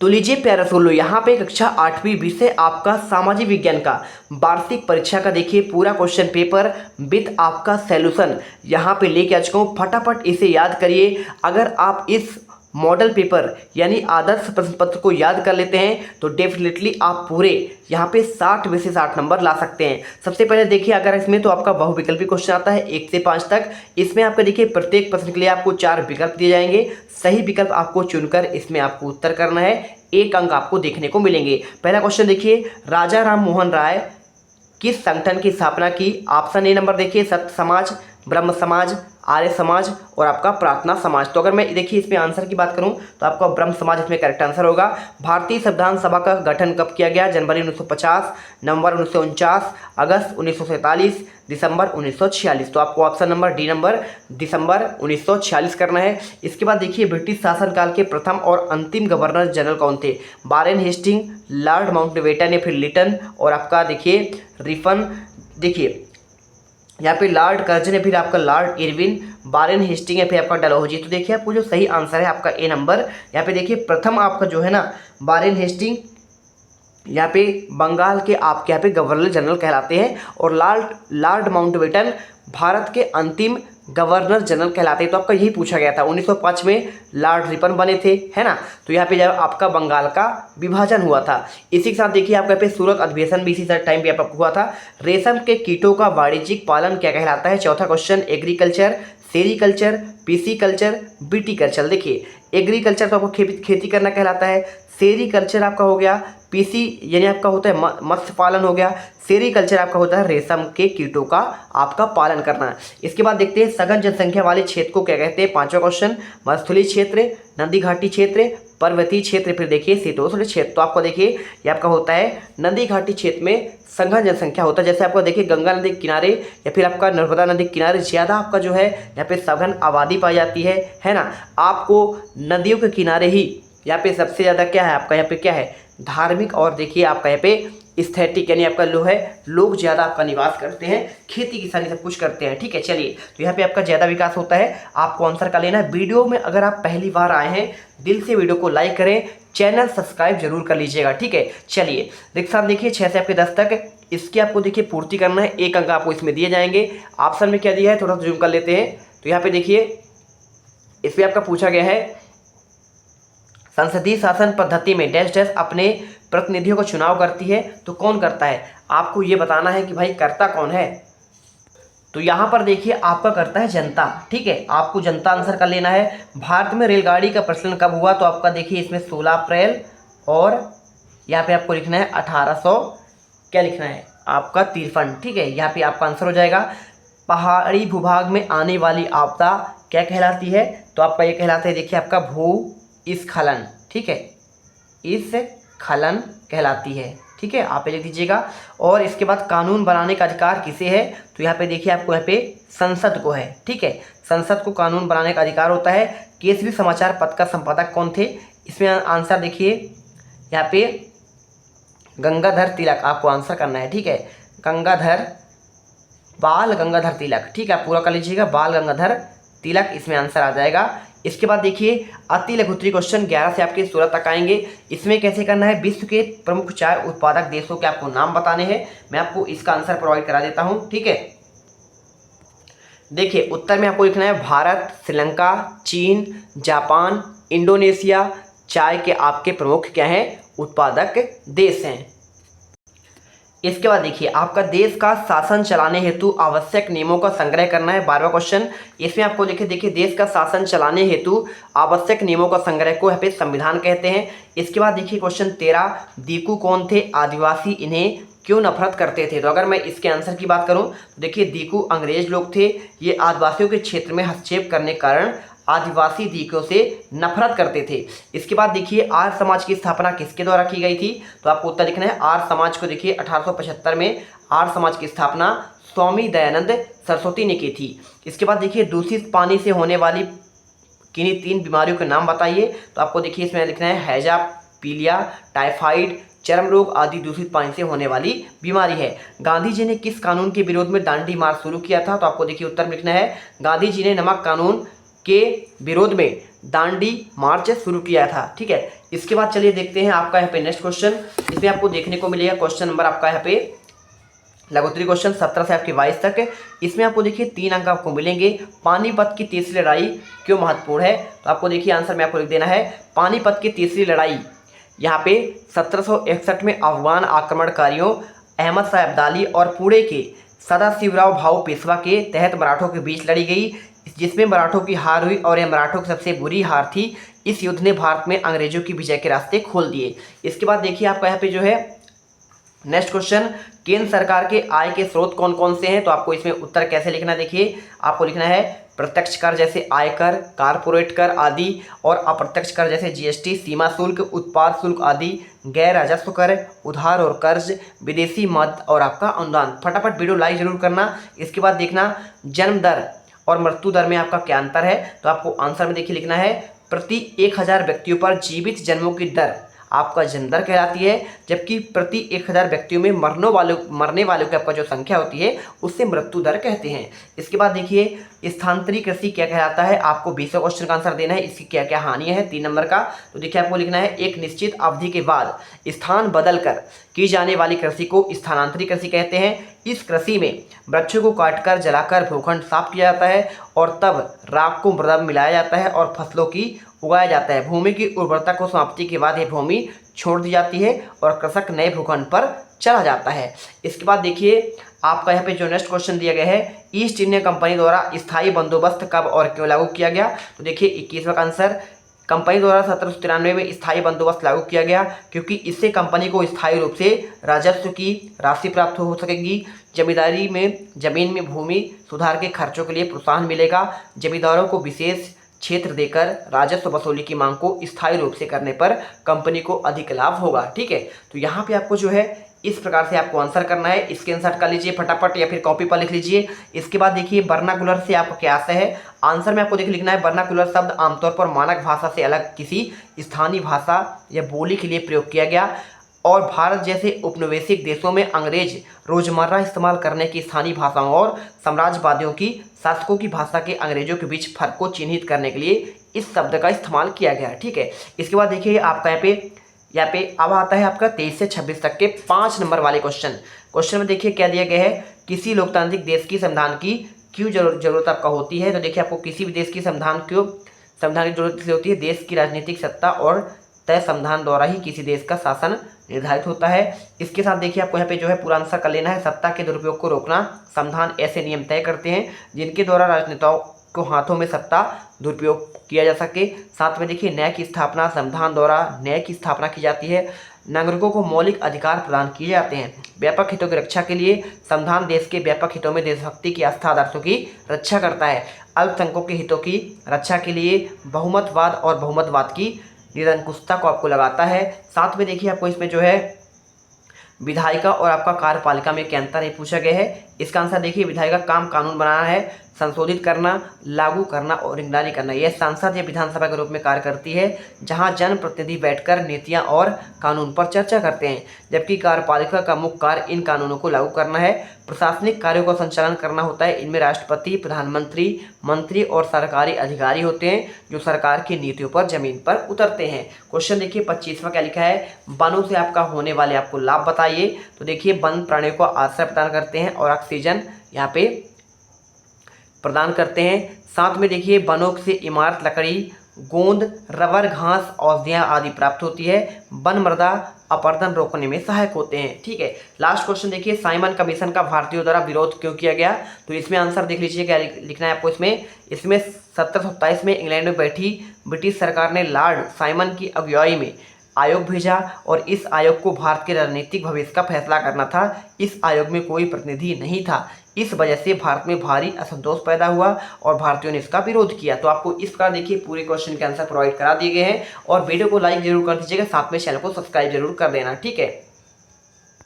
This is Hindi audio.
तो लीजिए प्यारे सोलो, यहाँ पे कक्षा 8वीं विषय आपका सामाजिक विज्ञान का वार्षिक परीक्षा का देखिए पूरा क्वेश्चन पेपर विद आपका सॉल्यूशन यहाँ पे लेके आ चुका हूँ। फटाफट इसे याद करिए। अगर आप इस मॉडल पेपर यानी आदर्श प्रश्न पत्र को याद कर लेते हैं तो डेफिनेटली आप पूरे यहाँ पे 60 में से 60 नंबर ला सकते हैं। सबसे पहले देखिए, अगर इसमें तो आपका बहुविकल्पी क्वेश्चन आता है 1 से 5 तक। इसमें आपका देखिए प्रत्येक प्रश्न के लिए आपको 4 विकल्प दिए जाएंगे। सही विकल्प आपको चुनकर इसमें आपको उत्तर करना है। 1 अंक आपको देखने को मिलेंगे। पहला क्वेश्चन देखिए, राजा राम मोहन राय किस संगठन की स्थापना की? ऑप्शन ए नंबर देखिए, सत्य समाज, ब्रह्म समाज, आर्य समाज और आपका प्रार्थना समाज। तो अगर मैं देखिए इसमें आंसर की बात करूं तो आपका ब्रह्म समाज इसमें करेक्ट आंसर होगा। भारतीय संविधान सभा का गठन कब किया गया? जनवरी 1950, नवंबर 1949, अगस्त 1947, दिसंबर 1946। तो आपको ऑप्शन नंबर डी नंबर दिसंबर 1946 करना है। इसके बाद देखिए, ब्रिटिश शासनकाल के प्रथम और अंतिम गवर्नर जनरल कौन थे? वारेन हेस्टिंग, लॉर्ड माउंटबेटन या फिर लिटन और आपका देखिए रिफन। देखिए यहाँ पे लॉर्ड कर्जन है, फिर आपका लॉर्ड इरविन, वारेन हेस्टिंग है, फिर आपका डलहौजी। तो देखिए आपको जो सही आंसर है आपका ए नंबर। यहाँ पे देखिए प्रथम आपका जो है ना वारेन हेस्टिंग यहाँ पे बंगाल के आपके यहाँ पे गवर्नर जनरल कहलाते हैं और लॉर्ड माउंटबेटन भारत के अंतिम गवर्नर जनरल कहलाते हैं। तो आपका यही पूछा गया था। 1905 में लॉर्ड रिपन बने थे, है ना। तो यहाँ पे जब आपका बंगाल का विभाजन हुआ था। इसी के साथ देखिए आपका पे सूरत अधिवेशन भी इसी टाइम पे आपका हुआ था। रेशम के कीटों का वाणिज्यिक पालन क्या कहलाता है? चौथा question, agriculture, sericulture, pisciculture, viticulture. देखिए एग्रीकल्चर तो आपको खेती करना कहलाता है। सेरीकल्चर आपका हो गया, पीसी यानी आपका होता है मत्स्य पालन हो गया। सेरीकल्चर आपका होता है रेशम के कीटों का आपका पालन करना। इसके बाद देखते हैं सघन जनसंख्या वाले क्षेत्र को क्या कहते हैं? पांचवा क्वेश्चन, मरुस्थलीय क्षेत्र, नदी घाटी क्षेत्र, पर्वतीय क्षेत्र, फिर देखिए शीतोष्ण क्षेत्र। तो आपको देखिए ये आपका होता है नदी घाटी क्षेत्र में सघन जनसंख्या होता है। जैसे आपको देखिए गंगा नदी के किनारे या फिर आपका नर्मदा नदी के किनारे ज़्यादा आपका जो है यहाँ पे सघन आबादी पाई जाती है ना। आपको नदियों के किनारे ही यहाँ पे सबसे ज़्यादा क्या है आपका यहाँ पे क्या है धार्मिक और देखिए आपका यहाँ पे स्थैतिक यानी आपका जो है लोग ज़्यादा आपका निवास करते हैं, खेती किसानी सब कुछ करते हैं। ठीक है, चलिए तो यहाँ पे आपका ज़्यादा विकास होता है। आपको आंसर का लेना है। वीडियो में अगर आप पहली बार आए हैं दिल से वीडियो को लाइक करें, चैनल सब्सक्राइब जरूर कर लीजिएगा। ठीक है, चलिए रिक्शा देखिए 6 से आपके 10 तक इसकी आपको देखिए पूर्ति करना है। 1 अंक आपको इसमें दिए जाएंगे। ऑप्शन में क्या दिया है थोड़ा सा जूम कर लेते हैं। तो यहाँ पे देखिए इसमें आपका पूछा गया है संसदीय शासन पद्धति में डैश डैश अपने प्रतिनिधियों का चुनाव करती है। तो कौन करता है? आपको ये बताना है कि भाई करता कौन है। तो यहाँ पर देखिए आपका करता है जनता। ठीक है, आपको जनता आंसर कर लेना है। भारत में रेलगाड़ी का प्रचलन कब हुआ? तो आपका देखिए इसमें 16 अप्रैल और यहाँ पे आपको लिखना है 1800 क्या लिखना है आपका 53। ठीक है, यहाँ पे आपका आंसर हो जाएगा। पहाड़ी भूभाग में आने वाली आपदा क्या कहलाती है? तो आपका ये कहलाता है देखिए आपका भूस्खलन। ठीक है, इस खलन कहलाती है। ठीक है, आप लिख दीजिएगा। और इसके बाद कानून बनाने का अधिकार किसे है? तो यहाँ पे देखिए आपको यहाँ पे संसद को है। ठीक है, संसद को कानून बनाने का अधिकार होता है। केसरी समाचार पत्र का संपादक कौन थे? इसमें आंसर देखिए यहाँ पे गंगाधर तिलक आपको आंसर करना है। ठीक है, बाल गंगाधर तिलक। ठीक है, आप पूरा कर लीजिएगा, बाल गंगाधर तिलक इसमें आंसर आ जाएगा। इसके बाद देखिए अति लघुत्तरी क्वेश्चन 11 से आपके 16 तक आएंगे। इसमें कैसे करना है? विश्व के प्रमुख चाय उत्पादक देशों के आपको नाम बताने हैं। मैं आपको इसका आंसर प्रोवाइड करा देता हूं। ठीक है, देखिए उत्तर में आपको लिखना है भारत, श्रीलंका, चीन, जापान, इंडोनेशिया चाय के आपके प्रमुख क्या हैं उत्पादक देश हैं। इसके बाद देखिए आपका देश का शासन चलाने हेतु आवश्यक नियमों का संग्रह करना है। 12वां क्वेश्चन, इसमें आपको देखिए देश का शासन चलाने हेतु आवश्यक नियमों का संग्रह को यहाँ पे संविधान कहते हैं। इसके बाद देखिए क्वेश्चन 13, दीकू कौन थे? आदिवासी इन्हें क्यों नफरत करते थे? तो अगर मैं इसके आंसर की बात करूँ तो देखिए दीकू अंग्रेज लोग थे। ये आदिवासियों के क्षेत्र में हस्तक्षेप करने के कारण आदिवासी दीकों से नफरत करते थे। इसके बाद देखिए आर्य समाज की स्थापना किसके द्वारा की गई थी? तो आपको उत्तर लिखना है आर्य समाज को देखिए 1875 में आर्य समाज की स्थापना स्वामी दयानंद सरस्वती ने की थी। इसके बाद देखिए दूषित पानी से होने वाली किन्हीं 3 बीमारियों के नाम बताइए। तो आपको देखिए इसमें लिखना है हैजा, पीलिया, टाइफाइड, चर्म रोग आदि दूषित पानी से होने वाली बीमारी है। गांधी जी ने किस कानून के विरोध में दांडी मार्च शुरू किया था? तो आपको देखिए उत्तर में लिखना है गांधी जी ने नमक कानून के विरोध में दांडी मार्च शुरू किया था। ठीक है, इसके बाद चलिए देखते हैं आपका यहाँ पे नेक्स्ट क्वेश्चन। इसमें आपको देखने को मिलेगा क्वेश्चन नंबर आपका यहाँ पे लघुत्तरी क्वेश्चन 17 से आपके 22 तक। इसमें आपको देखिए 3 अंक आपको मिलेंगे। पानीपत की तीसरी लड़ाई क्यों महत्वपूर्ण है, तो आपको देखिए आंसर में आपको लिख देना है। पानीपत की तीसरी लड़ाई यहाँ पे 1761 में अफगान आक्रमणकारियों अहमद शाह अब्दाली और पुणे के सदाशिवराव भाऊ पेशवा के तहत मराठों के बीच लड़ी गई, जिसमें मराठों की हार हुई और यह मराठों की सबसे बुरी हार थी। इस युद्ध ने भारत में अंग्रेजों की विजय के रास्ते खोल दिए। इसके बाद देखिए आपका यहाँ पे जो है नेक्स्ट क्वेश्चन, केंद्र सरकार के आय के स्रोत कौन कौन से हैं, तो आपको इसमें उत्तर कैसे लिखना है। देखिए आपको लिखना है प्रत्यक्ष कर जैसे आयकर, कारपोरेट कर आदि, और अप्रत्यक्ष कर जैसे जीएसटी, सीमा शुल्क, उत्पाद शुल्क आदि, गैर राजस्व कर, उधार और कर्ज, विदेशी मद और आपका अनुदान। फटाफट वीडियो लाइक जरूर करना। इसके बाद देखना जन्म दर और मृत्यु दर में आपका क्या अंतर है, तो आपको आंसर में देखिए लिखना है प्रति 1000 व्यक्तियों पर जीवित जन्मों की दर आपका जन्म दर कहलाती है, जबकि प्रति 1000 व्यक्तियों में मरने वालों की आपका जो संख्या होती है उससे मृत्यु दर कहते हैं। इसके बाद देखिए स्थानांतरी कृषि क्या कहलाता है, आपको 20 क्वेश्चन का आंसर देना है। इसकी क्या क्या हानियां हैं 3 नंबर का, तो देखिए आपको लिखना है एक निश्चित अवधि के बाद स्थान बदल कर की जाने वाली कृषि को स्थानांतरी कृषि कहते हैं। इस कृषि में वृक्षों को काटकर जलाकर भूखंड साफ किया जाता है और तब राख को मृदा में मिलाया जाता है और फसलों की उगाया जाता है। भूमि की उर्वरता को समाप्ति के बाद यह भूमि छोड़ दी जाती है और कृषक नए भूखंड पर चला जाता है। इसके बाद देखिए आपका यहाँ पे जो नेक्स्ट क्वेश्चन दिया गया है, ईस्ट इंडिया कंपनी द्वारा स्थायी बंदोबस्त कब और क्यों लागू किया गया, तो देखिए 21वां का आंसर, कंपनी द्वारा 1793 में स्थायी बंदोबस्त लागू किया गया क्योंकि इससे कंपनी को स्थायी रूप से राजस्व की राशि प्राप्त हो सकेगी। जमींदारी में जमीन में भूमि सुधार के खर्चों के लिए प्रोत्साहन मिलेगा। जमींदारों को विशेष क्षेत्र देकर राजस्व वसूली की मांग को स्थायी रूप से करने पर कंपनी को अधिक लाभ होगा। ठीक है, तो यहाँ पे आपको जो है इस प्रकार से आपको आंसर करना है। स्क्रीनशॉट कर लीजिए फटाफट या फिर कॉपी पर लिख लीजिए। इसके बाद देखिए वर्नाकुलर से आपका क्या आशय है, आंसर में आपको देखिए लिखना है वर्नाकुलर शब्द आमतौर पर मानक भाषा से अलग किसी स्थानीय भाषा या बोली के लिए प्रयोग किया गया और भारत जैसे उपनिवेशिक देशों में अंग्रेज रोजमर्रा इस्तेमाल करने की स्थानीय भाषाओं और साम्राज्यवादियों की शासकों की भाषा के अंग्रेजों के बीच फर्क को चिन्हित करने के लिए इस शब्द का इस्तेमाल किया गया है। ठीक है, इसके बाद देखिए आपका यहाँ पे अब आता है आपका 23 से 26 तक के 5 नंबर वाले क्वेश्चन में देखिए क्या दिया गया है, किसी लोकतांत्रिक देश की संविधान की क्यों जरूरत आपका होती है, तो देखिए आपको किसी भी देश की संविधान की जरूरत इसलिए होती है, देश की राजनीतिक सत्ता और तय संविधान द्वारा ही किसी देश का शासन निर्धारित होता है। इसके साथ देखिए आपको यहाँ पे जो है पूरा आंसर कर लेना है, सत्ता के दुरुपयोग को रोकना, संविधान ऐसे नियम तय करते हैं जिनके द्वारा राजनेताओं को हाथों में सत्ता दुरुपयोग किया जा सके। साथ में देखिए न्याय की स्थापना, संविधान द्वारा न्याय की स्थापना की जाती है। नागरिकों को मौलिक अधिकार प्रदान किए जाते हैं। व्यापक हितों की रक्षा के लिए संविधान देश के व्यापक हितों में देशभक्ति की आस्था आदर्शों की रक्षा करता है। अल्पसंख्यकों के हितों की रक्षा के लिए बहुमतवाद और बहुमतवाद की निरंकुशता को आपको लगाता है। साथ में देखिए आपको इसमें जो है विधायिका और आपका कार्यपालिका में क्या अंतर है पूछा गया है। इसका आंसर देखिए विधायिका काम कानून बनाना है, संशोधित करना, लागू करना और निगरानी करना। यह संसद या विधानसभा के रूप में कार्य करती है जहां जनप्रतिनिधि बैठकर नीतियां और कानून पर चर्चा करते हैं, जबकि कार्यपालिका का मुख्य कार्य इन कानूनों को लागू करना है। प्रशासनिक कार्यों का संचालन करना होता है। इनमें राष्ट्रपति, प्रधानमंत्री, मंत्री और सरकारी अधिकारी होते हैं जो सरकार की नीतियों पर जमीन पर उतरते हैं। क्वेश्चन देखिए 25वां क्या लिखा है, वनों से आपका होने वाले आपको लाभ बताइए, तो देखिए वन प्राणियों को आश्रय प्रदान करते हैं और ऑक्सीजन यहाँ पे प्रदान करते हैं। साथ में देखिए वनों से इमारत, लकड़ी, गोंद, रबर, घास, औषधियाँ आदि प्राप्त होती है। वन मृदा अपरदन रोकने में सहायक होते हैं। ठीक है, लास्ट क्वेश्चन देखिए साइमन कमीशन का भारतीयों द्वारा विरोध क्यों किया गया, तो इसमें आंसर देख लीजिए क्या लिखना है आपको। इसमें 1727 में इंग्लैंड में बैठी ब्रिटिश सरकार ने लॉर्ड साइमन की अगुवाई में आयोग भेजा और इस आयोग को भारत के राजनीतिक भविष्य का फैसला करना था। इस आयोग में कोई प्रतिनिधि नहीं था। इस वजह से भारत में भारी असंतोष पैदा हुआ और भारतीयों ने इसका विरोध किया। तो आपको इस प्रकार देखिए पूरे क्वेश्चन के आंसर प्रोवाइड करा दिए गए हैं और वीडियो को लाइक जरूर कर दीजिएगा, साथ में चैनल को सब्सक्राइब जरूर कर देना। ठीक है।